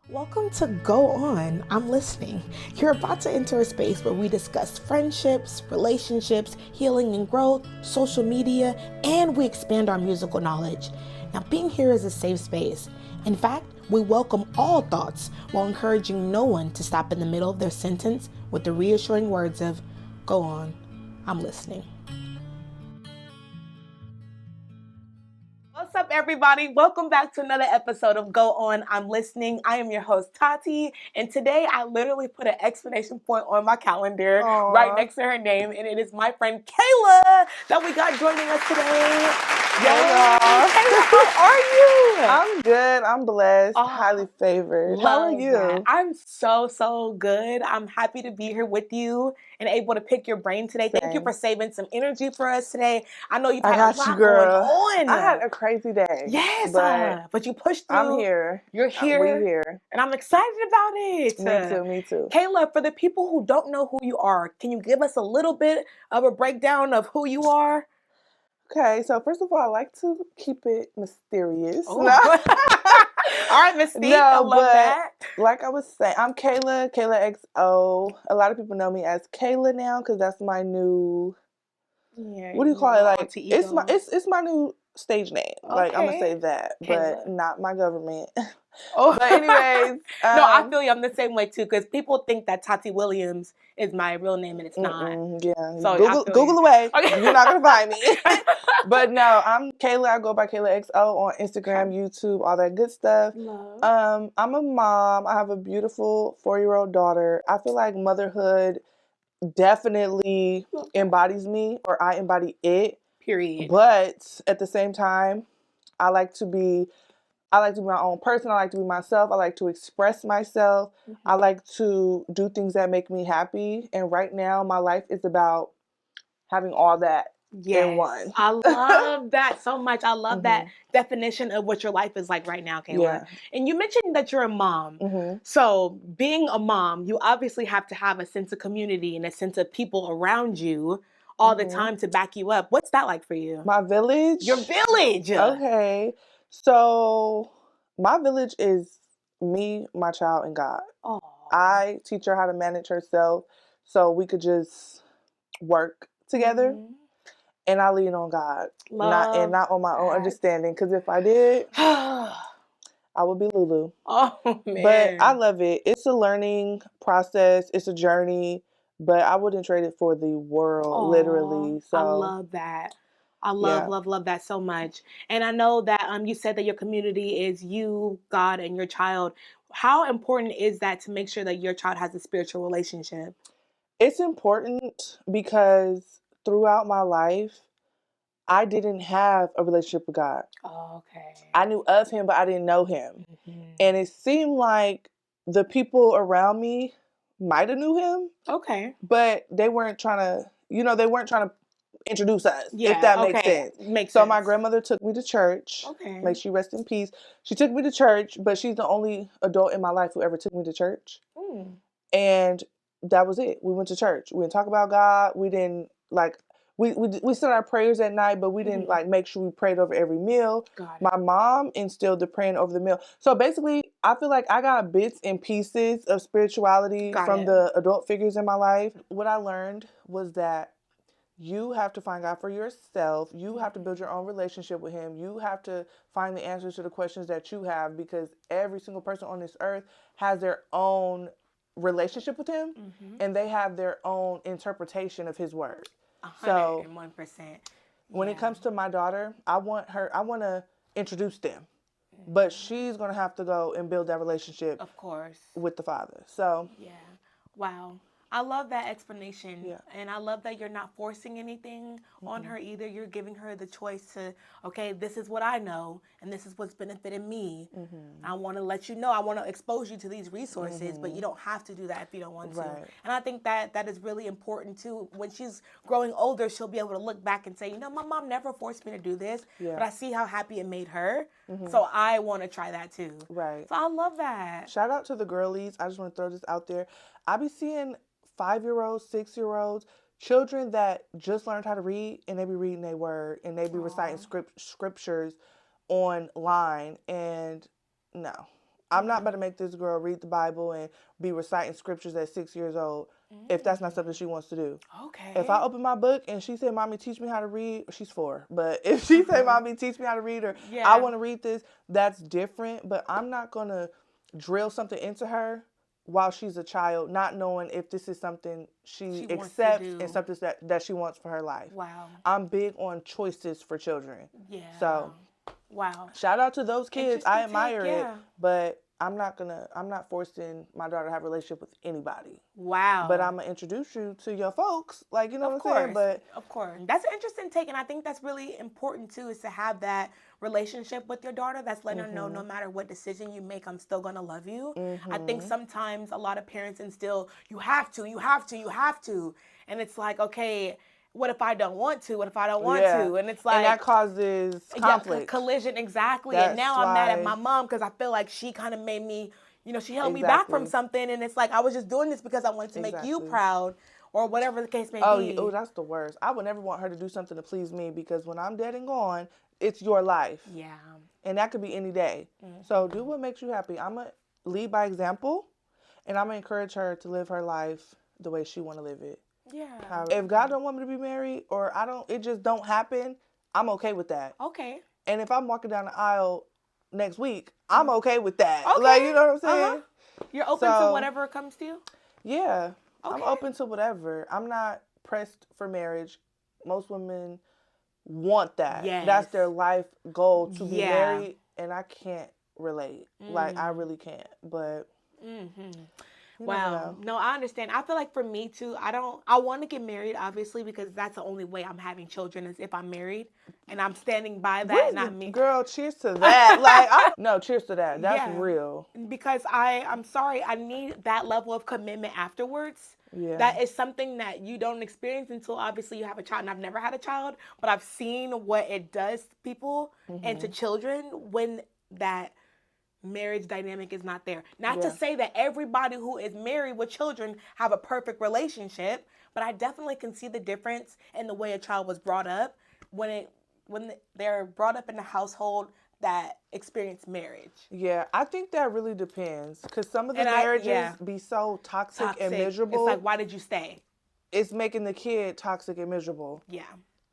Welcome to Go On, I'm Listening. You're about to enter a space where we discuss friendships, relationships, healing and growth, social media, and we expand our musical knowledge. Now, being here is a safe space. In fact, we welcome all thoughts while encouraging no one to stop in the middle of their sentence with the reassuring words of, Go on, I'm listening. What's up, everybody? Welcome back to another episode of Go On, I'm Listening. I am your host, Taty, and today I literally put an exclamation point on my calendar right next to her name, and it is my friend Kaela that we got joining us today. Kaela, how are you? I'm good. I'm blessed. Highly favored. How are you? That. I'm so good. I'm happy to be here with you and able to pick your brain today. Thank you for saving some energy for us today. I know you've had a lot going on. I had a crazy day. Yes, but you pushed through. I'm here. You're here. We're here. And I'm excited about it. Me too. Kaela, for the people who don't know who you are, can you give us a little bit of a breakdown of who you are? Okay, so first of all, I like to keep it mysterious. All right, Mystique, I love that. Like I was saying, I'm Kaela XO. A lot of people know me as Kaela now because that's my new. What do you call it? Like it's my new stage name. Okay. Like I'm gonna say that, but not my government. But anyways, no, I feel you. I'm the same way too, because people think that Taty Williams is my real name, and it's not. Yeah, so Google away. Okay. You're not gonna find me. But no, I'm Kaela. I go by Kaela XO on Instagram, YouTube, all that good stuff. Love. I'm a mom. I have a beautiful 4-year-old daughter. I feel like motherhood definitely embodies me, or I embody it. Period. But at the same time, I like to be my own person. I like to be myself. I like to express myself. I like to do things that make me happy. And right now, my life is about having all that in one. I love that so much. I love that definition of what your life is like right now, Kaela. Yeah. And you mentioned that you're a mom. So being a mom, you obviously have to have a sense of community and a sense of people around you all the time to back you up. What's that like for you? My village? Your village. Okay. So my village is me, my child, and God. Aww. I teach her how to manage herself so we could just work together. And I lean on God, not on my own understanding. Because if I did, I would be Lulu. Oh, man. But I love it. It's a learning process. It's a journey. But I wouldn't trade it for the world, literally. So I love that. I love that so much. And I know that you said that your community is you, God, and your child. How important is that to make sure that your child has a spiritual relationship? It's important because throughout my life, I didn't have a relationship with God. Oh, okay. I knew of him, but I didn't know him. And it seemed like the people around me might have knew him. Okay. But they weren't trying to, introduce us, if that makes sense. So my grandmother took me to church. Okay. May she rest in peace. She took me to church, but she's the only adult in my life who ever took me to church. And that was it. We went to church. We didn't talk about God. We didn't we said our prayers at night, but we didn't make sure we prayed over every meal. My mom instilled the praying over the meal. So basically, I feel like I got bits and pieces of spirituality from the adult figures in my life. What I learned was that you have to find God for yourself. You have to build your own relationship with him. You have to find the answers to the questions that you have, because every single person on this earth has their own relationship with him, and they have their own interpretation of his word. 101%. So when it comes to my daughter, I want to introduce them, but she's going to have to go and build that relationship, of course, with the Father. So wow. I love that explanation. Yeah. And I love that you're not forcing anything on her either. You're giving her the choice to, okay, this is what I know, and this is what's benefited me. I want to let you know. I want to expose you to these resources, but you don't have to do that if you don't want to. And I think that is really important, too. When she's growing older, she'll be able to look back and say, you know, my mom never forced me to do this, but I see how happy it made her, so I want to try that, too. Right. So I love that. Shout out to the girlies. I just want to throw this out there. I be seeing 5-year-olds, 6-year-olds, children that just learned how to read, and they be reading their word, and they be reciting scriptures online, and no, I'm not about to make this girl read the Bible and be reciting scriptures at 6 years old if that's not something she wants to do. Okay. If I open my book and she said, Mommy, teach me how to read, she's 4. But if she said, Mommy, teach me how to read, or I want to read this, that's different. But I'm not going to drill something into her while she's a child, not knowing if this is something she accepts and something that she wants for her life. Wow. I'm big on choices for children. Yeah. So, wow. Shout out to those kids. I admire it, yeah. but I'm not forcing my daughter to have a relationship with anybody. Wow. But I'm going to introduce you to your folks. Like, you know what I'm saying? But of course. That's an interesting take, and I think that's really important, too, is to have that relationship with your daughter that's letting her know no matter what decision you make, I'm still going to love you. I think sometimes a lot of parents instill, you have to. And it's like, okay, what if I don't want to? What if I don't want to? And it's like... And that causes conflict. Yeah, collision, exactly. And now I'm mad at my mom because I feel like she kind of made me, she held me back from something. And it's like, I was just doing this because I wanted to make you proud or whatever the case may be. Oh, that's the worst. I would never want her to do something to please me because when I'm dead and gone, it's your life. Yeah. And that could be any day. So do what makes you happy. I'm going to lead by example, and I'm going to encourage her to live her life the way she want to live it. Yeah. If God don't want me to be married or it just don't happen, I'm okay with that. Okay. And if I'm walking down the aisle next week, I'm okay with that. Okay. Like, you know what I'm saying? You're open to whatever comes to you? Yeah. Okay. I'm open to whatever. I'm not pressed for marriage. Most women want that. Yes. That's their life goal, to be married, and I can't relate. Like, I really can't. But... Wow. No, I understand. I feel like for me too, I want to get married, obviously, because that's the only way I'm having children is if I'm married and I'm standing by that. Not me. Girl, cheers to that. No, cheers to that. That's real. Because I'm sorry, I need that level of commitment afterwards. Yeah. That is something that you don't experience until obviously you have a child. And I've never had a child, but I've seen what it does to people and to children when that marriage dynamic is not there. Not to say that everybody who is married with children have a perfect relationship, but I definitely can see the difference in the way a child was brought up when they're brought up in a household that experience marriage. Yeah, I think that really depends because some of the marriages be so toxic and miserable. It's like, why did you stay? It's making the kid toxic and miserable. Yeah.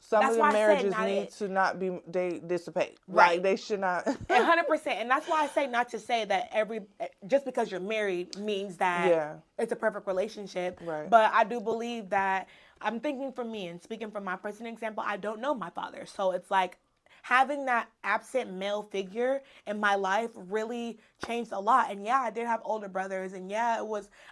Some of the marriages need to not be, they dissipate. Right. Like, they should not. 100%. And that's why I say not to say that just because you're married means that it's a perfect relationship. Right. But I do believe that, I'm thinking for me and speaking from my personal example, I don't know my father. So it's like, having that absent male figure in my life really changed a lot. And I did have older brothers, and I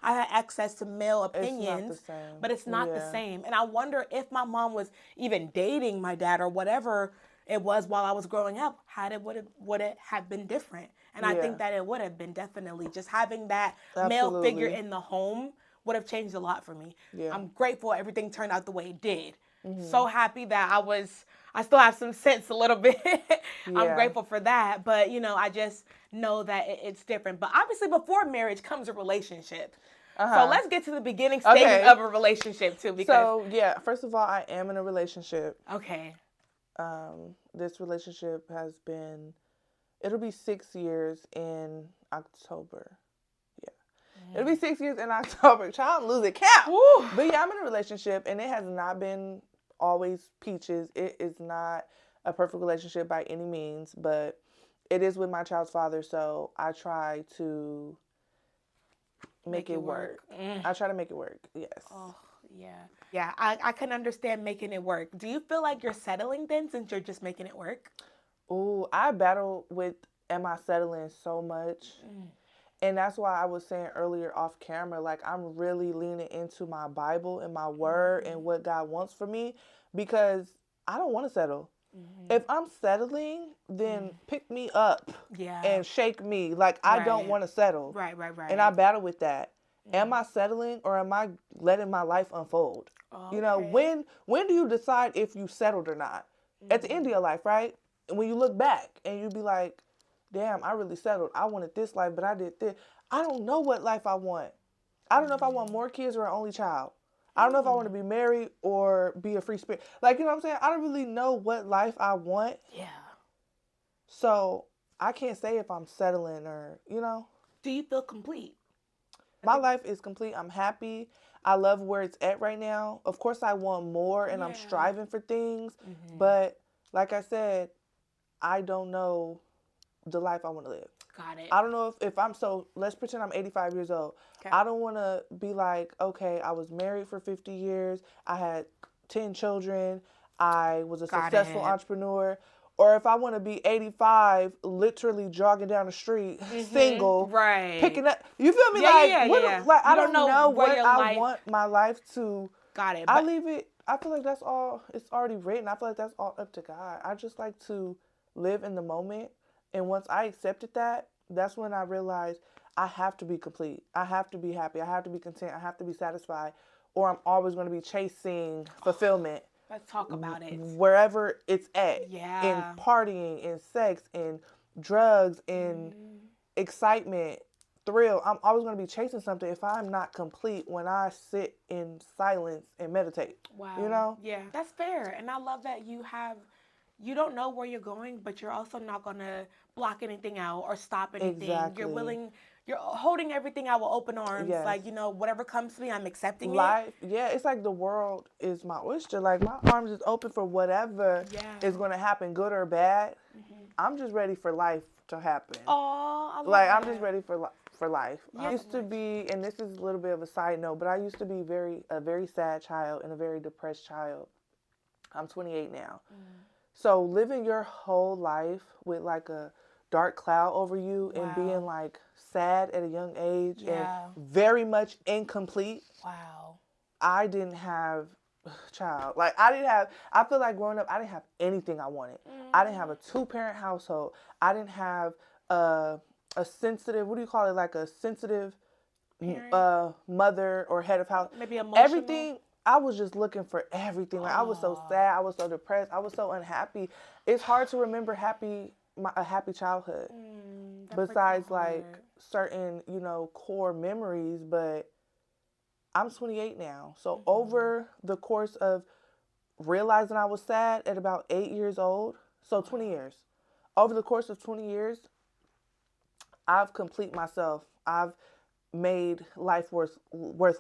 had access to male opinions, but it's not the same. And I wonder if my mom was even dating my dad or whatever it was while I was growing up, would it have been different? And I think that it would have been, definitely. Just having that male figure in the home would have changed a lot for me. Yeah. I'm grateful everything turned out the way it did. So happy that I still have some sense a little bit. I'm grateful for that. But, I just know that it's different. But obviously before marriage comes a relationship. So let's get to the beginning stages of a relationship too. First of all, I am in a relationship. Okay. This relationship it'll be 6 years in October. It'll be 6 years in October. Child, losing count. Woo. But I'm in a relationship, and it has not been always peaches. It is not a perfect relationship by any means, but it is with my child's father, so I try to make it work. I try to make it work, yes. Oh, yeah. Yeah, I can understand making it work. Do you feel like you're settling then since you're just making it work? Ooh, I battle with, am I settling so much? And that's why I was saying earlier off camera, like, I'm really leaning into my Bible and my word and what God wants for me, because I don't want to settle. If I'm settling, then pick me up and shake me. Like, I don't want to settle. Right. And I battle with that. Am I settling, or am I letting my life unfold? Okay. When do you decide if you settled or not? At the end of your life, right? And when you look back and you be like, damn, I really settled. I wanted this life, but I did this. I don't know what life I want. I don't know if I want more kids or an only child. I don't know if I want to be married or be a free spirit. Like, you know what I'm saying? I don't really know what life I want. Yeah. So I can't say if I'm settling or, Do you feel complete? My life is complete. I'm happy. I love where it's at right now. Of course, I want more and I'm striving for things. But like I said, I don't know the life I want to live. Got it. I don't know if I'm let's pretend I'm 85 years old. Okay. I don't want to be like, okay, I was married for 50 years. I had 10 children. I was a successful entrepreneur. Or if I want to be 85, literally jogging down the street, single, picking up. You feel me? Like I don't know what I want my life to. Got it. I leave it. I feel like that's all. It's already written. I feel like that's all up to God. I just like to live in the moment. And once I accepted that, that's when I realized I have to be complete. I have to be happy. I have to be content. I have to be satisfied. Or I'm always going to be chasing fulfillment. Let's talk about it. Wherever it's at. Yeah. In partying, in sex, in drugs, in excitement, thrill. I'm always going to be chasing something if I'm not complete when I sit in silence and meditate. Wow. Yeah. That's fair. And I love that you don't know where you're going, but you're also not going to block anything out or stop anything. Exactly. You're holding everything out with open arms. Yes. Like, whatever comes to me, I'm accepting it. Yeah, it's like the world is my oyster. Like, my arms is open for whatever is going to happen, good or bad. I'm just ready for life to happen. Oh, I love that. I'm just ready for life. Yeah. I used to be, and this is a little bit of a side note, but I used to be a very sad child and a very depressed child. I'm 28 now. So living your whole life with like a dark cloud over you and being like sad at a young age and very much incomplete. Wow. I didn't have I feel like growing up, I didn't have anything I wanted. I didn't have a 2-parent household. I didn't have a sensitive, what do you call it? Like a sensitive mother or head of house. Maybe emotional. Everything. I was just looking for everything. Like I was so sad. I was so depressed. I was so unhappy. It's hard to remember a happy childhood. Besides like certain, core memories. But I'm 28 now. So over the course of realizing I was sad at about 8 years old, so 20 years. Over the course of 20 years, I've completed myself. I've made life worth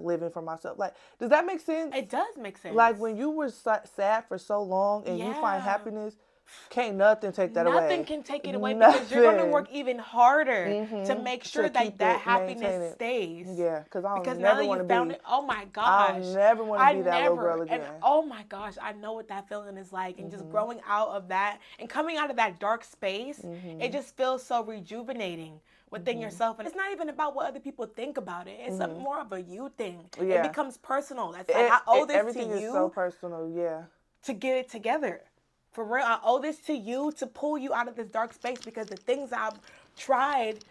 living for myself. Like, does that make sense? It does make sense. Like when you were sad for so long and you find happiness, can't nothing take that away. Nothing can take it away because you're going to work even harder to make sure that happiness stays. Yeah, because never want to be. Oh my gosh. I'll never want to be that little girl again. And oh my gosh, I know what that feeling is like. And just growing out of that and coming out of that dark space, it just feels so rejuvenating within yourself. And it's not even about what other people think about it. It's more of a you thing. Yeah. It becomes personal. That's like, I owe this to you. Everything is so personal, yeah. To get it together. For real, I owe this to you to pull you out of this dark space because the things I've tried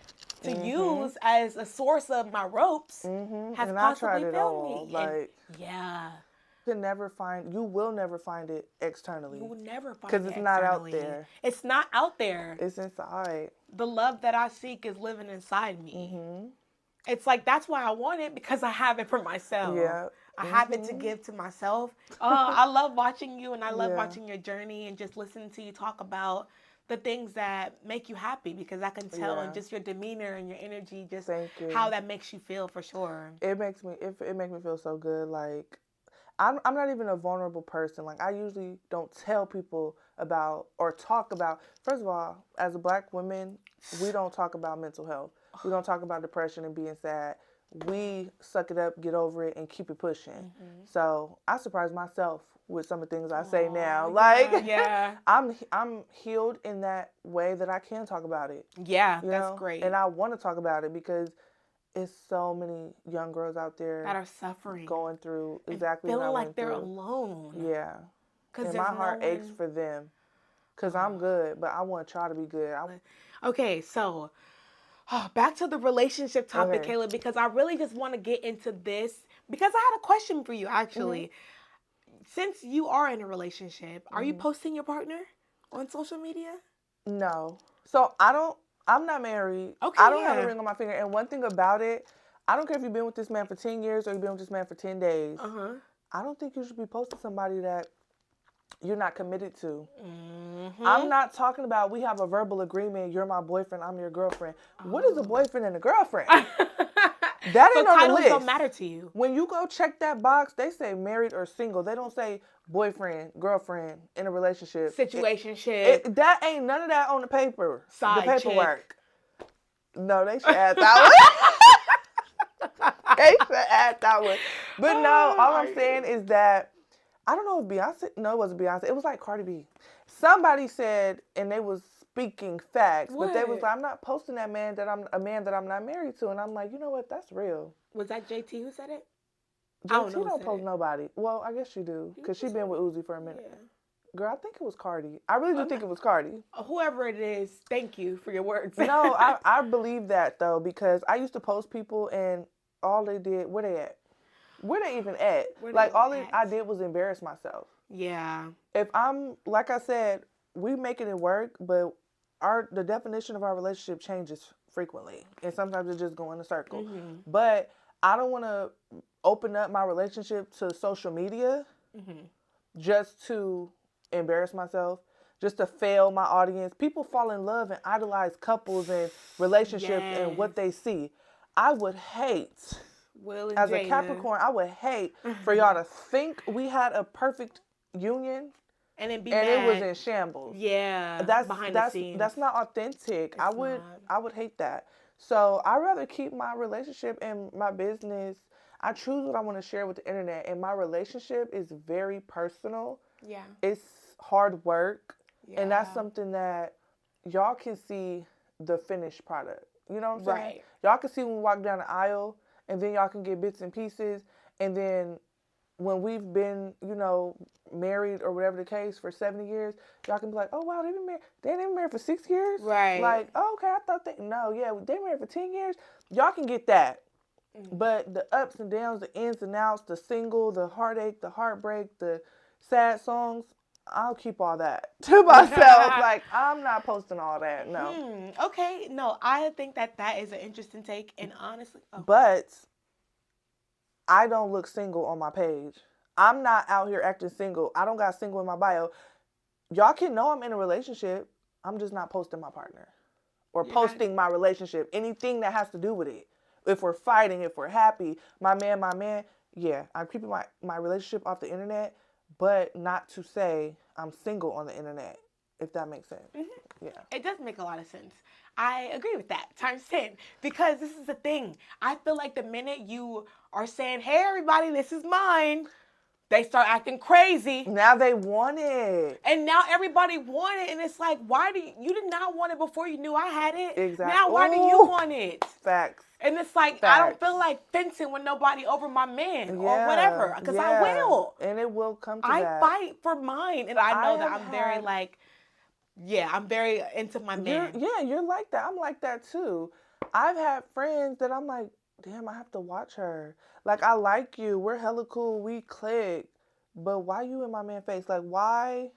to use as a source of my ropes has possibly failed me. Like, yeah. You will never find it externally. You will never find it because it's not out there. It's not out there. It's inside. The love that I seek is living inside me. It's like, that's why I want it, because I have it for myself. Yeah. I have it to give to myself. I love watching you, and I love watching your journey and just listening to you talk about the things that make you happy, because I can tell in just your demeanor and your energy, just how that makes you feel, for sure. It makes me feel so good. Like, I'm not even a vulnerable person. Like, I usually don't tell people about or talk about. First of all, as a Black woman, we don't talk about mental health. We don't talk about depression and being sad. We suck it up, get over it, and keep it pushing. So I surprise myself with some of the things I say now. Like, I'm healed in that way that I can talk about it. Yeah, that's great. And I want to talk about it because it's so many young girls out there that are suffering, going through exactly feeling what I like went they're through. alone. Yeah, and my heart aches for them because I'm good, but I want y'all to be good. Okay, so. Back to the relationship topic, Kaela, because I really just want to get into this, because I had a question for you, actually. Since you are in a relationship, are you posting your partner on social media? No. So I'm not married. Okay, I don't have a ring on my finger. And one thing about it, I don't care if you've been with this man for 10 years or you've been with this man for 10 days. I don't think you should be posting somebody that you're not committed to. I'm not talking about we have a verbal agreement, you're my boyfriend, I'm your girlfriend. What is a boyfriend and a girlfriend? That ain't on the list. Don't matter to you. When you go check that box, they say married or single. They don't say boyfriend, girlfriend, in a relationship. Situationship. That ain't none of that on the paper. Side the paperwork. chick. No, they should add that one. They should add that one. But no, all I'm saying is that, I don't know if Beyonce, no, it wasn't Beyonce. It was like Cardi B. Somebody said, and they was speaking facts, but they was like, I'm not posting that man that I'm not married to. And I'm like, you know what? That's real. Was that JT who said it? JT don't post nobody. Well, I guess you do, because she been with Uzi for a minute. Yeah. Girl, I think it was Cardi. I really do think it was Cardi. Whoever it is, thank you for your words. No, I believe that, though, because I used to post people, and all they did, where they at? Where they even at? I did was embarrass myself. Yeah. If I'm, like I said, we making it work, but the definition of our relationship changes frequently. And sometimes it just go in a circle. But I don't want to open up my relationship to social media just to embarrass myself, just to fail my audience. People fall in love and idolize couples and relationships and what they see. I would hate, as a Capricorn, I would hate for y'all to think we had a perfect union and then it was in shambles. Yeah, behind the scenes. That's not authentic. I would hate that. So I'd rather keep my relationship and my business. I choose what I want to share with the internet, and my relationship is very personal. Yeah. It's hard work, and that's something that y'all can see the finished product. You know what I'm saying? Right. Y'all can see when we walk down the aisle, and then y'all can get bits and pieces, and then when we've been, married or whatever the case for 70 years, y'all can be like, oh, wow, they've been married for 6 years? Right. Like, oh, okay, I thought they married for 10 years. Y'all can get that. But the ups and downs, the ins and outs, the single, the heartache, the heartbreak, the sad songs, I'll keep all that to myself. Like, I'm not posting all that, no. Okay, no, I think that is an interesting take, and honestly... Oh. But I don't look single on my page. I'm not out here acting single. I don't got single in my bio. Y'all can know I'm in a relationship. I'm just not posting my partner or posting my relationship. Anything that has to do with it. If we're fighting, if we're happy, my man, yeah, I'm keeping my relationship off the internet, but not to say I'm single on the internet, if that makes sense. Yeah. It does make a lot of sense. I agree with that, times 10. Because this is the thing. I feel like the minute you are saying, hey, everybody, this is mine, they start acting crazy. Now they want it. And now everybody want it. And it's like, you did not want it before you knew I had it. Exactly. Now why do you want it? Facts. And it's like, I don't feel like fencing with nobody over my man or whatever. Because I will. And it will come to that. I fight for mine. And I know that I'm very I'm very into my man. You're like that. I'm like that too. I've had friends that I'm like, damn, I have to watch her. Like, I like you. We're hella cool. We click. But why you in my man face? Like, why?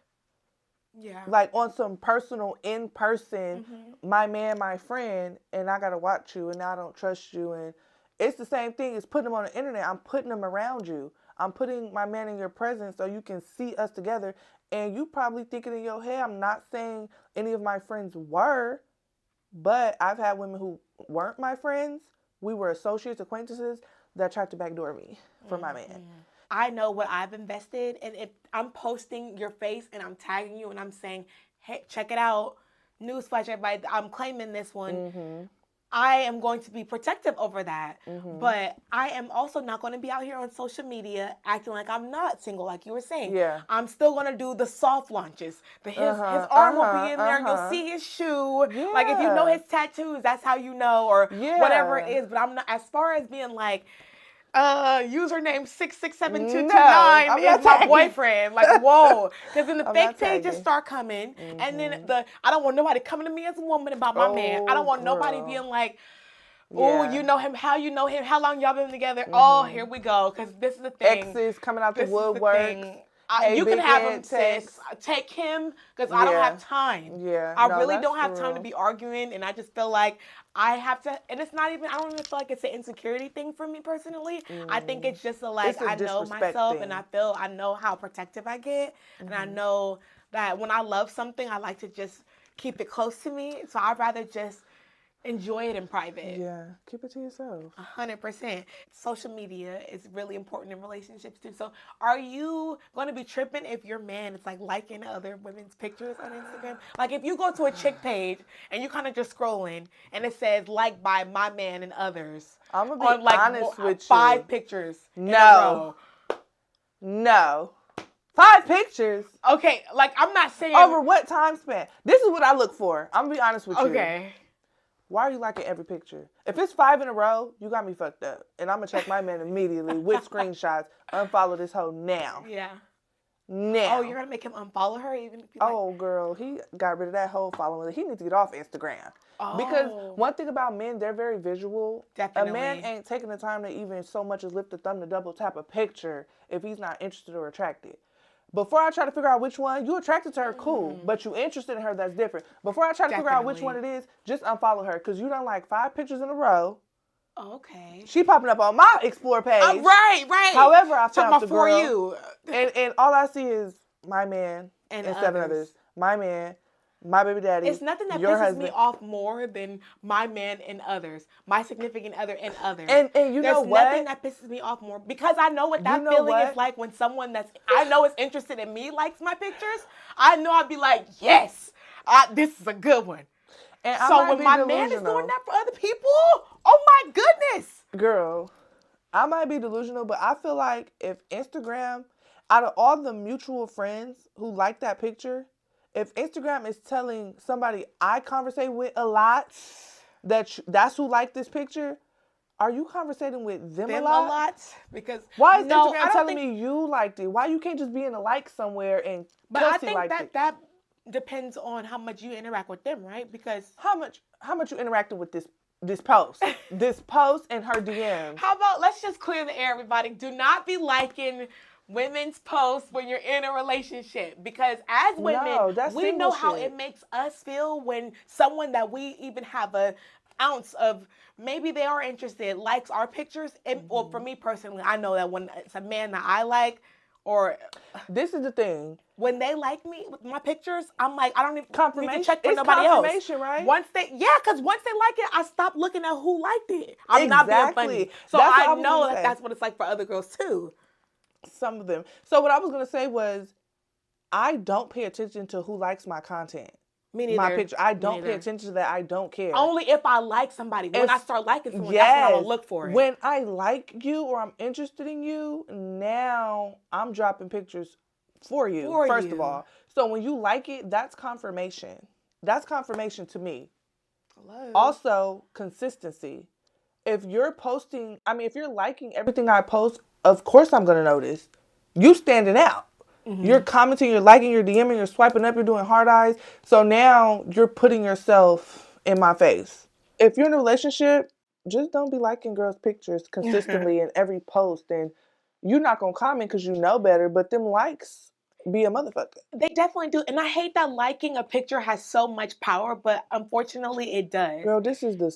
Yeah. Like, on some personal, in person, my man, my friend, and I got to watch you, and I don't trust you. And it's the same thing as putting them on the internet. I'm putting them around you. I'm putting my man in your presence so you can see us together. And you probably thinking in your head, I'm not saying any of my friends were, but I've had women who weren't my friends. We were associates, acquaintances that tried to backdoor me for my man. I know what I've invested, and if I'm posting your face and I'm tagging you and I'm saying, hey, check it out, newsflash, everybody, I'm claiming this one, I am going to be protective over that. But I am also not going to be out here on social media acting like I'm not single, like you were saying. Yeah. I'm still going to do the soft launches. His arm will be in there. You'll see his shoe. Yeah. Like, if you know his tattoos, that's how you know, or whatever it is. But I'm not, as far as being like, username 6672229 is my boyfriend. Like, whoa. Because then the fake pages start coming. And then I don't want nobody coming to me as a woman about my man. I don't want nobody being like, oh, you know him, how you know him, how long y'all been together. Oh, here we go. Because this is the thing. Exes coming out the woodwork. Hey, you can big have head him, sis. text. Take him because I don't Yeah. have time. Yeah. I No, really that's don't have for time to real. be arguing, and I just feel like I have to. And it's not even. I don't even feel like it's an insecurity thing for me personally. I think it's just It's a I know disrespect myself, thing. and I know how protective I get, and I know that when I love something, I like to just keep it close to me. So I'd rather just enjoy it in private. Yeah. Keep it to yourself. 100%. Social media is really important in relationships too. So, are you going to be tripping if your man is like liking other women's pictures on Instagram? Like, if you go to a chick page and you kind of just scrolling and it says liked by my man and others, I'm gonna be on like honest with 5 you. pictures in a No. row. No. 5 pictures. Okay, like I'm not saying Over what time span? This is what I look for. I'm gonna be honest with you. Okay. Why are you liking every picture? If it's 5 in a row, you got me fucked up. And I'm gonna check my man immediately with screenshots. Unfollow this hoe now. Yeah. Now. Oh, you're gonna make him unfollow her even if you Oh, girl, he got rid of that whole following. He needs to get off Instagram. Because one thing about men, they're very visual. Definitely. A man ain't taking the time to even so much as lift a thumb to double tap a picture if he's not interested or attracted. Before I try to figure out which one, you attracted to her, cool. But you interested in her, that's different. Before I try to figure out which one it is, just unfollow her. Because you done like 5 pictures in a row. Okay. She popping up on my explore page. Right. However, I found the for girl. you. And all I see is my man and 7 others. My man, my baby daddy. It's nothing that your pisses husband. me off more than my man and others, my significant other and others. And you know what? There's nothing that pisses me off more because I know what that feeling is like when someone that's I know is interested in me likes my pictures. I know I'd be like, yes, this is a good one. And so when my man is doing that for other people, oh my goodness. Girl, I might be delusional, but I feel like if Instagram, out of all the mutual friends who like that picture, if Instagram is telling somebody I conversate with a lot that's who liked this picture, are you conversating with them a lot? Because why is Instagram telling me you liked it? Why you can't just be in a like somewhere and but I think that depends on how much you interact with them, right? Because how much you interacted with this post, this post and her DM. How about let's just clear the air, everybody. Do not be liking women's posts when you're in a relationship because as women, we know how it makes us feel when someone that we even have a ounce of maybe they are interested likes our pictures. And, or for me personally, I know that when it's a man that I like, or this is the thing. When they like me with my pictures, I'm like, I don't even need to check for it's nobody else. Confirmation, right? Because once they like it, I stop looking at who liked it. I'm not being funny. So I know that that's what it's like for other girls too. Some of them. So what I was going to say was, I don't pay attention to who likes my content. Me neither. My picture. I don't pay attention to that. I don't care. Only if I like somebody. When I start liking someone, that's when I'm going to look for it. When I like you or I'm interested in you, now I'm dropping pictures for you, first of all. So when you like it, that's confirmation. That's confirmation to me. Hello. Also, consistency. If you're posting, if you're liking everything I post, of course I'm going to notice. You standing out. Mm-hmm. You're commenting, you're liking, you're DMing, you're swiping up, you're doing hard eyes. So now you're putting yourself in my face. If you're in a relationship, just don't be liking girls' pictures consistently in every post. And you're not going to comment because you know better, but them likes be a motherfucker. They definitely do. And I hate that liking a picture has so much power, but unfortunately it does. Girl, this is the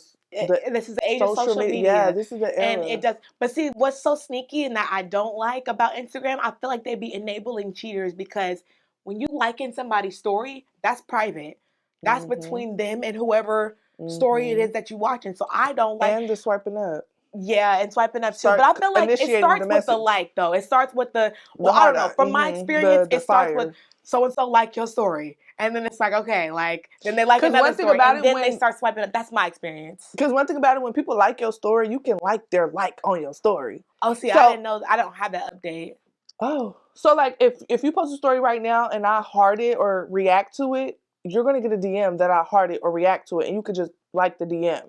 age of social media. Yeah, this is the era. And it does. But see, what's so sneaky and that I don't like about Instagram, I feel like they be enabling cheaters because when you liking somebody's story, that's private. That's between them and whoever story it is that you're watching. So I don't like. And the swiping up. Yeah, and swiping up too. But I feel like it starts with the like, though. It starts with I don't know. From my experience, it starts with so-and-so like your story. And then it's like, okay, like, then they like another story. And then they start swiping up. That's my experience. Because one thing about it, when people like your story, you can like their like on your story. Oh, see, I didn't know. I don't have that update. Oh. So, like, if you post a story right now and I heart it or react to it, you're going to get a DM that I heart it or react to it. And you could just like the DM.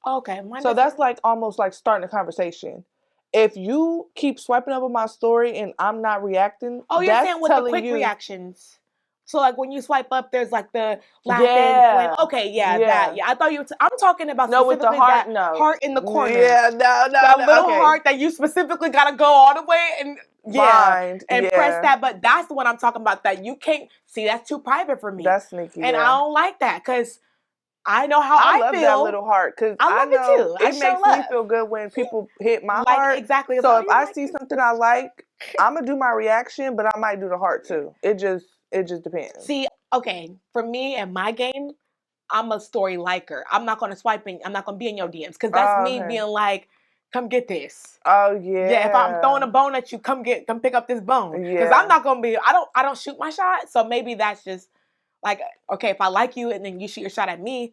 Okay. So that's like almost like starting a conversation. If you keep swiping up on my story and I'm not reacting, you're saying with the quick reactions. So like when you swipe up, there's like the laughing. Yeah. Okay, that. Yeah, I thought you. I'm talking about with the heart. Heart in the corner. Yeah, no. That little heart that you specifically gotta go all the way and find. And press that. But that's the one I'm talking about. That you can't see. That's too private for me. That's sneaky. And I don't like that because I know how I love feel. That little heart because I know it too. it makes me feel good when people hit my heart. Exactly. So if I see something I like, I'm gonna do my reaction, but I might do the heart too. It just depends. See, okay, for me and my game, I'm a story liker. I'm not gonna swipe in. I'm not gonna be in your DMs because that's me being like, come get this. Oh yeah. Yeah. If I'm throwing a bone at you, come pick up this bone. Because I'm not gonna be. I don't shoot my shot. So maybe that's just like, okay, if I like you and then you shoot your shot at me.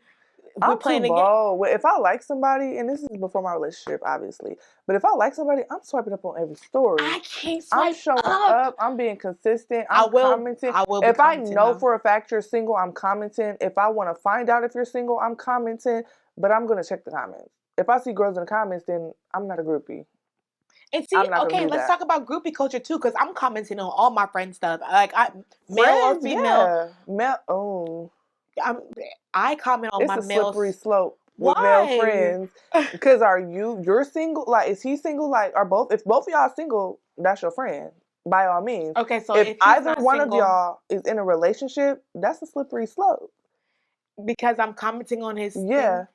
I'm too bold. If I like somebody, and this is before my relationship, obviously, but if I like somebody, I'm swiping up on every story. I can't swipe I'm showing up. I'm being consistent. I'm commenting. I will. If I know for a fact you're single, I'm commenting. If I want to find out if you're single, I'm commenting. But I'm gonna check the comments. If I see girls in the comments, then I'm not a groupie. And see, okay, let's talk about groupie culture too, because I'm commenting on all my friends' stuff, like male or female. Male. I comment on my male. It's a slippery slope with male friends. Because you're single? Like, is he single? Like, if both of y'all single, that's your friend, by all means. Okay, so if either one of y'all is in a relationship, that's a slippery slope. Because I'm commenting on his thing.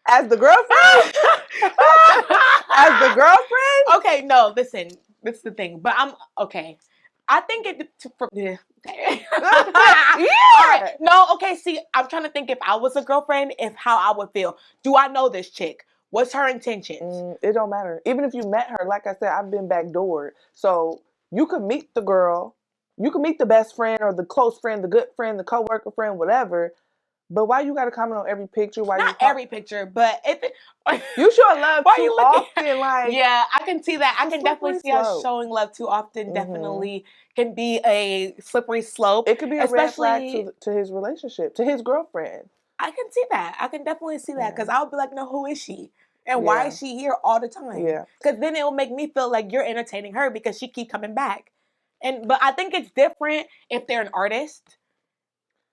As the girlfriend? As the girlfriend? Okay, no, listen, this is the thing. But I'm okay. I think yeah. Right. No, okay, see, I'm trying to think if I was a girlfriend, how I would feel. Do I know this chick? What's her intentions? It don't matter. Even if you met her, like I said, I've been backdoored. So you could meet the girl, you could meet the best friend or the close friend, the good friend, the coworker friend, whatever. But why you gotta comment on every picture? Not every picture, but if you show love too often, like yeah, I can see that. I can definitely see us showing love too often. Definitely can be a slippery slope. It could be a red flag to his relationship, to his girlfriend. I can see that. I can definitely see that because I'll be like, no, who is she? And why is she here all the time? Yeah, because then it will make me feel like you're entertaining her because she keep coming back. But I think it's different if they're an artist.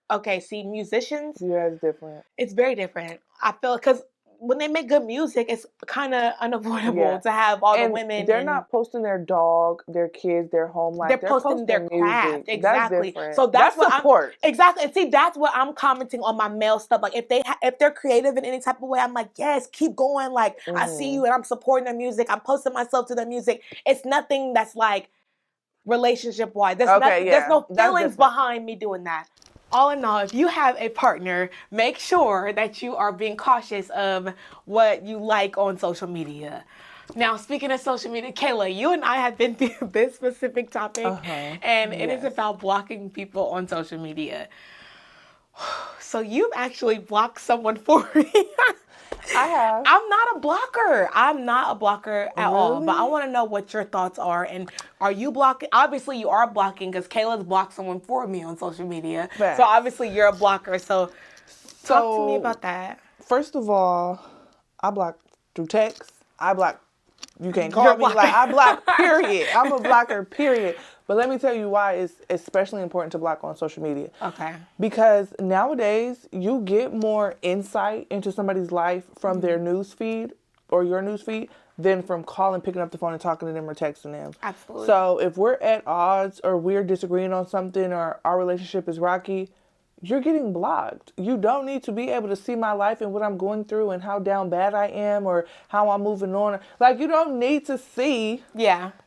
Okay, see, musicians. Yeah, it's different. It's very different. I feel because when they make good music, it's kind of unavoidable to have all the women. They're not posting their dog, their kids, their home life. They're posting their craft. Exactly. That's different. So that's what support. Exactly. And see, that's what I'm commenting on my male stuff. Like if they're creative in any type of way, I'm like, yes, keep going. Like I see you, and I'm supporting their music. I'm posting myself to their music. It's nothing that's like relationship wise. There's no feelings behind me doing that. All in all, if you have a partner, make sure that you are being cautious of what you like on social media. Now, speaking of social media, Kaela, you and I have been through this specific topic, and it is about blocking people on social media. So you've actually blocked someone for me. I have. I'm not a blocker at all. But I want to know what your thoughts are. And are you blocking? Obviously, you are blocking because Kaela's blocked someone for me on social media. Right. So obviously, you're a blocker. So talk to me about that. First of all, I block through text. I block. You can't call me. Like, I block, period. I'm a blocker, period. But let me tell you why it's especially important to block on social media. Okay. Because nowadays, you get more insight into somebody's life from their news feed or your news feed than from calling, picking up the phone and talking to them or texting them. Absolutely. So if we're at odds or we're disagreeing on something or our relationship is rocky, you're getting blocked. You don't need to be able to see my life and what I'm going through and how down bad I am or how I'm moving on. Like, you don't need to see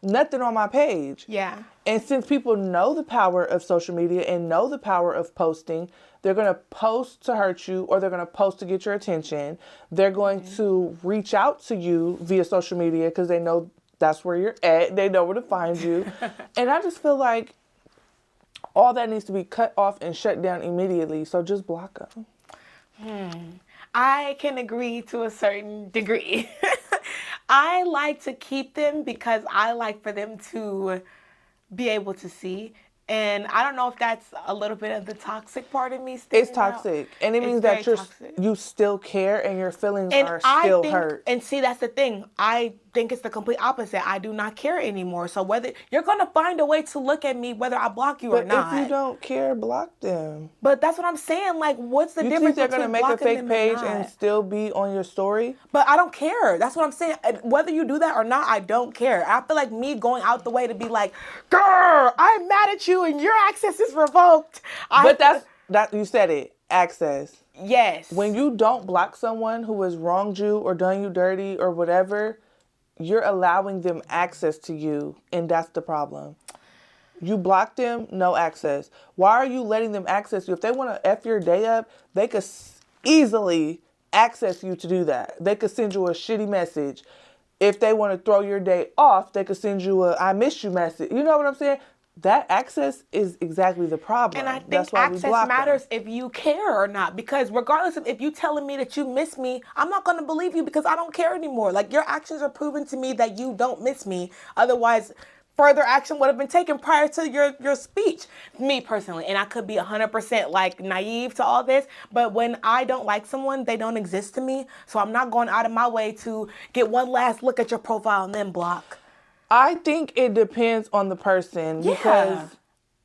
nothing on my page. Yeah. And since people know the power of social media and know the power of posting, they're going to post to hurt you or they're going to post to get your attention. They're going to reach out to you via social media because they know that's where you're at. They know where to find you. And I just feel like all that needs to be cut off and shut down immediately. So just block them. I can agree to a certain degree. I like to keep them because I like for them to be able to see. And I don't know if that's a little bit of the toxic part of me. It's toxic. And it means that you still care and your feelings are still hurt. And see, that's the thing. I think it's the complete opposite. I do not care anymore. So whether you're going to find a way to look at me, whether I block you or not. But if you don't care, block them. But that's what I'm saying. Like, what's the difference between blocking them and not? You think they're going to make a fake page and still be on your story? But I don't care. That's what I'm saying. Whether you do that or not, I don't care. I feel like me going out the way to be like, girl, I'm mad at you and your access is revoked. But that you said it. Access. Yes. When you don't block someone who has wronged you or done you dirty or whatever, you're allowing them access to you, and that's the problem. You block them, no access. Why are you letting them access you? If they want to F your day up, they could easily access you to do that. They could send you a shitty message. If they want to throw your day off, they could send you a I miss you message. You know what I'm saying? That access is exactly the problem. And I think access matters if you care or not. Because regardless of if you telling me that you miss me, I'm not going to believe you because I don't care anymore. Like, your actions are proving to me that you don't miss me. Otherwise, further action would have been taken prior to your speech. Me personally. And I could be 100% like naive to all this. But when I don't like someone, they don't exist to me. So I'm not going out of my way to get one last look at your profile and then block. I think it depends on the person because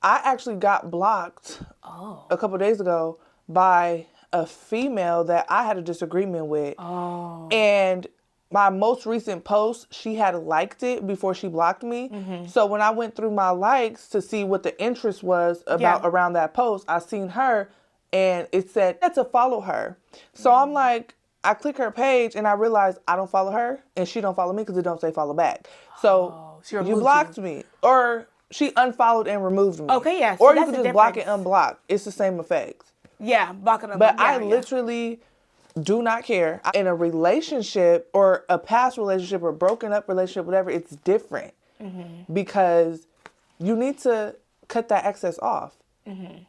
I actually got blocked a couple of days ago by a female that I had a disagreement with. Oh. And my most recent post, she had liked it before she blocked me. Mm-hmm. So when I went through my likes to see what the interest was around that post, I seen her and it said to follow her. So I'm like, I click her page and I realize I don't follow her and she don't follow me because it don't say follow back. So you blocked me, or she unfollowed and removed me. Okay, yeah. Or you can just block and unblock. It's the same effect. Yeah, block and unblock. But I literally do not care. In a relationship or a past relationship or broken up relationship, whatever, it's different because you need to cut that excess off. Mm-hmm.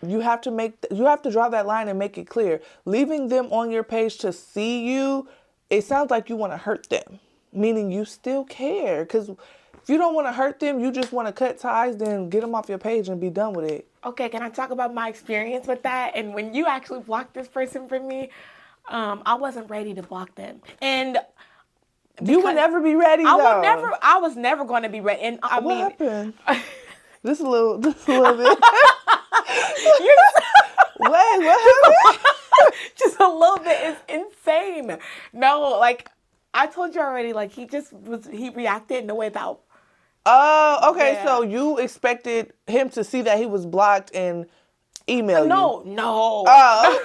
You have to draw that line and make it clear. Leaving them on your page to see you, it sounds like you want to hurt them. Meaning you still care. Because if you don't want to hurt them, you just want to cut ties, then get them off your page and be done with it. Okay, can I talk about my experience with that? And when you actually blocked this person from me, I wasn't ready to block them. And you would never be ready, though. I was never going to be ready. And what happened? Just a little bit. Wait, what happened? Just a little bit is insane. No, like, I told you already, like, he reacted in a way that... Oh, okay, yeah. So you expected him to see that he was blocked and email you? No. Oh.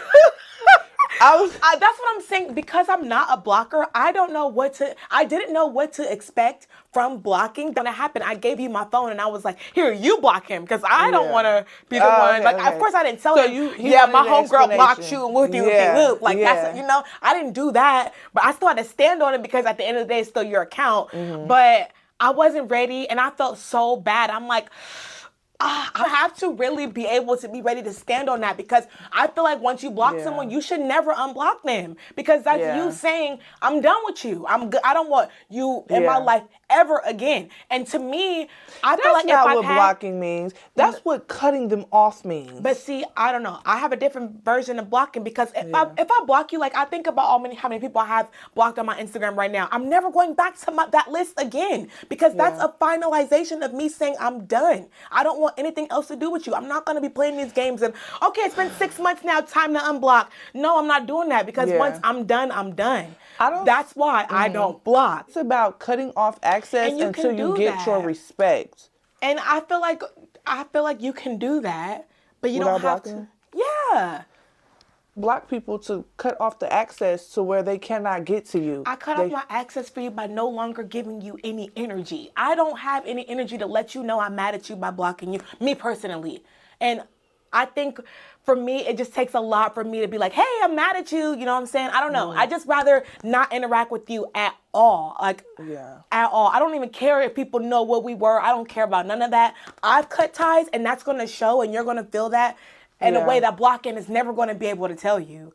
That's what I'm saying. Because I'm not a blocker, I didn't know what to expect from blocking. When it happened, I gave you my phone and I was like, here, you block him because I don't want to be the one. Okay, like, of course I didn't tell him, my homegirl blocked you and whoop-de-whoop-de-whoop. Like, that's, I didn't do that. But I still had to stand on it because at the end of the day, it's still your account. Mm-hmm. But I wasn't ready and I felt so bad. I'm like... I have to really be able to be ready to stand on that because I feel like once you block someone, you should never unblock them because that's you saying, I'm done with you. I'm good. I don't want you in my life ever again. And to me, I feel like that's not what blocking means. That's what cutting them off means. But see, I don't know. I have a different version of blocking because if I block you, like I think about how many people I have blocked on my Instagram right now. I'm never going back to that list again because that's a finalization of me saying I'm done. I don't want anything else to do with you. I'm not going to be playing these games and, okay, it's been 6 months now, time to unblock. No, I'm not doing that because once I'm done, I'm done. That's why I don't block. It's about cutting off access until you get your respect. And I feel like you can do that, but you don't have to. Yeah. Block people to cut off the access to where they cannot get to you. I cut off my access for you by no longer giving you any energy. I don't have any energy to let you know I'm mad at you by blocking you, me personally. And I think for me, it just takes a lot for me to be like, hey, I'm mad at you. You know what I'm saying? I don't know. I just rather not interact with you at all. Like, at all. I don't even care if people know what we were. I don't care about none of that. I've cut ties and that's going to show and you're going to feel that. In a way that blocking is never going to be able to tell you.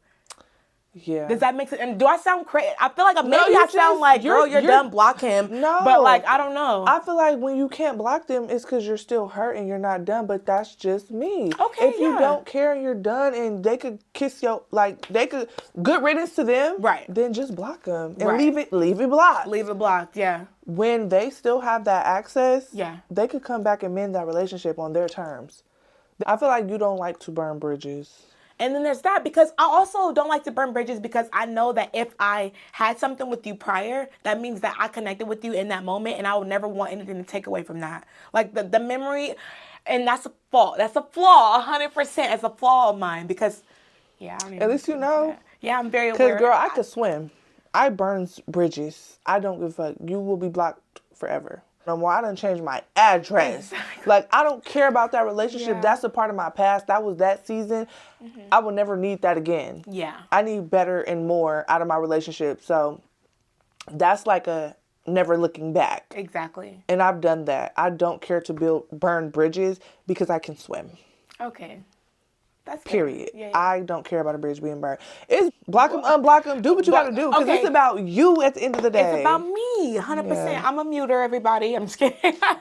Yeah. Does that make sense? And do I sound crazy? I feel like maybe you I sound like, girl, you're done, block him. No. But like, I don't know. I feel like when you can't block them, it's because you're still hurt and you're not done. But that's just me. Okay, if you don't care and you're done and they could kiss your, like, they could, good riddance to them. Right. Then just block them and leave it blocked. Leave it blocked, yeah. When they still have that access, yeah, they could come back and mend that relationship on their terms. I feel like you don't like to burn bridges. And then there's that, because I also don't like to burn bridges, because I know that if I had something with you prior, that means that I connected with you in that moment, and I would never want anything to take away from that. Like the memory, and that's a fault. That's a flaw, 100%. It's a flaw of mine, because, yeah, I don't even at least you know. Yeah, I'm very aware. Because, girl, I could swim. I burn bridges. I don't give a fuck. You will be blocked forever. No more. I done changed my address. Exactly. Like, I don't care about that relationship. Yeah. That's a part of my past. That was that season. I will never need that again. Yeah. I need better and more out of my relationship. So that's like a never looking back. Exactly. And I've done that. I don't care to burn bridges because I can swim. Okay. That's period. Yeah. I don't care about a bridge being burned. It's block them, unblock them, do what you got to do. Because it's about you at the end of the day. It's about me, 100%. Yeah. I'm a muter, everybody. I'm just kidding.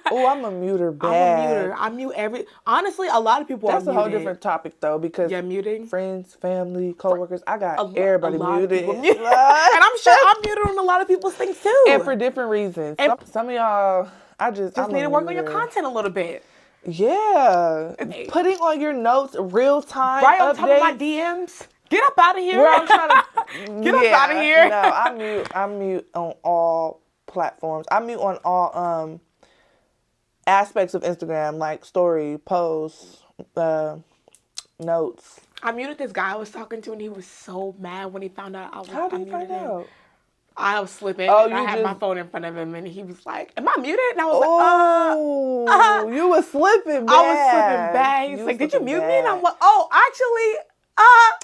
Oh, I'm a muter bad. I'm a muter. I mute honestly, a lot of people That's are muted. That's a whole different topic, though, because muting? Friends, family, coworkers, I got everybody muted. And I'm sure I'm muted on a lot of people's things, too. And for different reasons. Some of y'all, I just need to work on your content a little bit. Yeah. Putting on your notes real time. Right on top of my DMs. Get up out of here. Where I'm trying to get up out of here. No, I mute on all platforms. I mute on all aspects of Instagram, like story, posts, notes. I muted this guy I was talking to, and he was so mad when he found out I was. How did he find out? I was slipping. Oh, I had my phone in front of him, and he was like, "Am I muted?" And I was like, you was slipping bad. I was slipping bad. He's like, "Did you mute me?" And I'm like, "Oh, actually,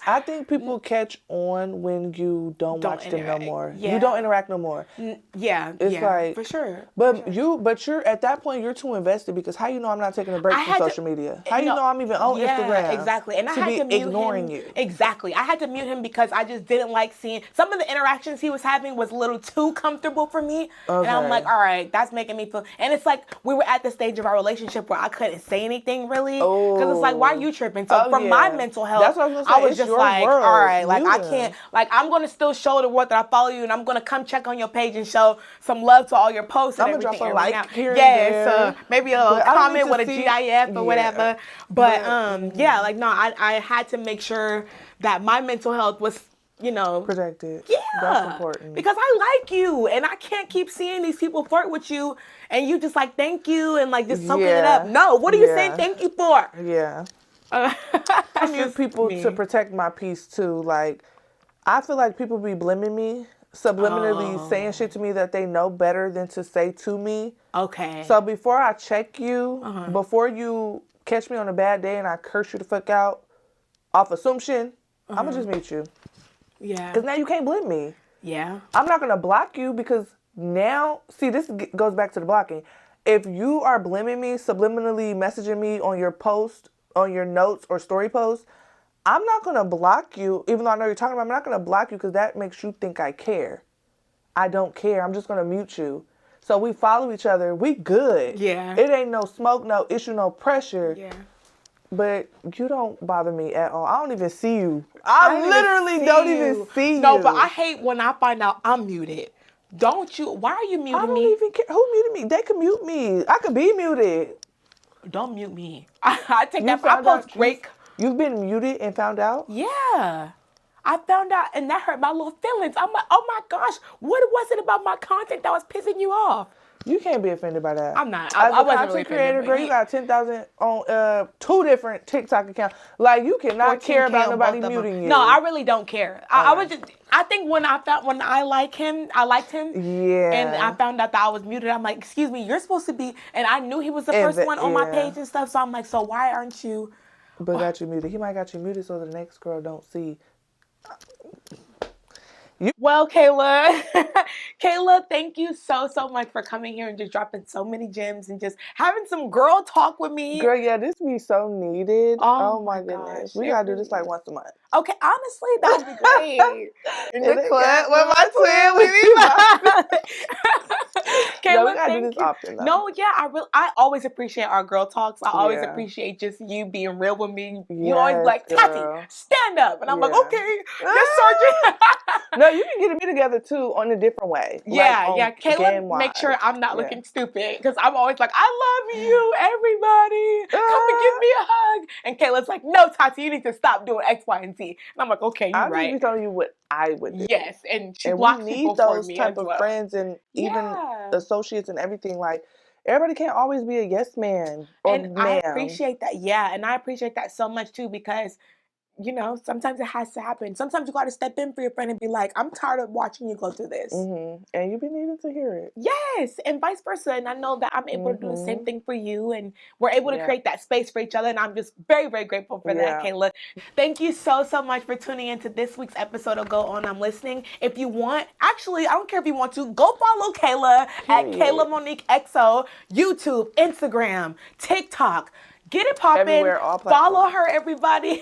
I think people catch on when you don't watch them no more. Yeah. You don't interact no more. It's like for sure. But you're at that point you're too invested, because how you know I'm not taking a break from social media? How you know I'm even on Instagram? Exactly. And I had to mute ignoring him. you. Exactly. I had to mute him because I just didn't like seeing some of the interactions he was having was a little too comfortable for me. Okay. And I'm like, all right, that's making me feel. And it's like we were at the stage of our relationship where I couldn't say anything really, because it's like, why are you tripping? So for my mental health, that's what I was just like, all right, like I can't, like I'm gonna still show the world that I follow you, and I'm gonna come check on your page and show some love to all your posts and everything. I'm gonna drop a like here and there. so maybe a comment with a GIF or whatever. But like no, I had to make sure that my mental health was, protected. Yeah, that's important, because I like you, and I can't keep seeing these people flirt with you, and you just like thank you and like just soaking it up. No, what are you saying thank you for? Yeah. I need people to protect my peace too. Like, I feel like people be blaming me, subliminally saying shit to me that they know better than to say to me. Okay. So before I check you, before you catch me on a bad day and I curse you the fuck out off assumption, I'm gonna just mute you. Yeah. Because now you can't blame me. Yeah. I'm not gonna block you because now, see, this goes back to the blocking. If you are blaming me, subliminally messaging me on your post, on your notes or story posts, I'm not going to block you, even though I know you're talking about, I'm not going to block you because that makes you think I care. I don't care. I'm just going to mute you. So we follow each other. We good. Yeah. It ain't no smoke, no issue, no pressure. Yeah. But you don't bother me at all. I don't even see you. I literally don't even see you. No, but I hate when I find out I'm muted. Don't you? Why are you muting me? I don't even care. Who muted me? They can mute me. I could be muted. Don't mute me. I take that. I post great. You've been muted and found out? Yeah. I found out, and that hurt my little feelings. I'm like, oh my gosh, what was it about my content that was pissing you off? You can't be offended by that. I'm not. I wasn't really content creator, girl, you got 10,000 on 2 different TikTok accounts. Like, you cannot care about nobody muting you. No, I really don't care. I was just. I think when I liked him. Yeah. And I found out that I was muted. I'm like, excuse me, you're supposed to be. And I knew he was the first one on my page and stuff. So I'm like, so why aren't you? But got you muted. He might got you muted so the next girl don't see. Well, Kaela, Kaela, thank you so much for coming here and just dropping so many gems and just having some girl talk with me. Girl, yeah, this be so needed. Oh my goodness. We gotta do this like once a month. Okay, honestly, that would be great. In the club with my twin, we Kaela, we gotta do this often though. No, yeah, I always appreciate our girl talks. I always appreciate just you being real with me. You always be like, Taty, stand up. And I'm like, okay, yes, Sergeant. No, you can get me together too on a different way. Kaela, make sure I'm not looking stupid because I'm always like, I love you, everybody. Come and give me a hug. And Kayla's like, no, Taty, you need to stop doing X, Y, and Z. And I'm like, okay, you're right. I'll just be telling you what I would do. Yes, and she blocks people for me type of friends and even associates and everything. Like, everybody can't always be a yes man or and I appreciate that. Yeah, and I appreciate that so much too because, you know, sometimes it has to happen. Sometimes you got to step in for your friend and be like, I'm tired of watching you go through this. Mm-hmm. And you've been needing to hear it. Yes, and vice versa. And I know that I'm able to do the same thing for you. And we're able to create that space for each other. And I'm just very, very grateful for that, Kaela. Thank you so much for tuning into this week's episode of Go On, I'm Listening. If you want, actually, I don't care if you want to, go follow Kaela at Kaela Monique XO, YouTube, Instagram, TikTok. Get it poppin'. Follow her, everybody.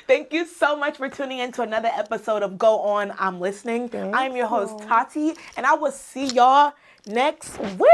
Thank you so much for tuning in to another episode of Go On, I'm Listening. I'm your host, Taty, and I will see y'all next week.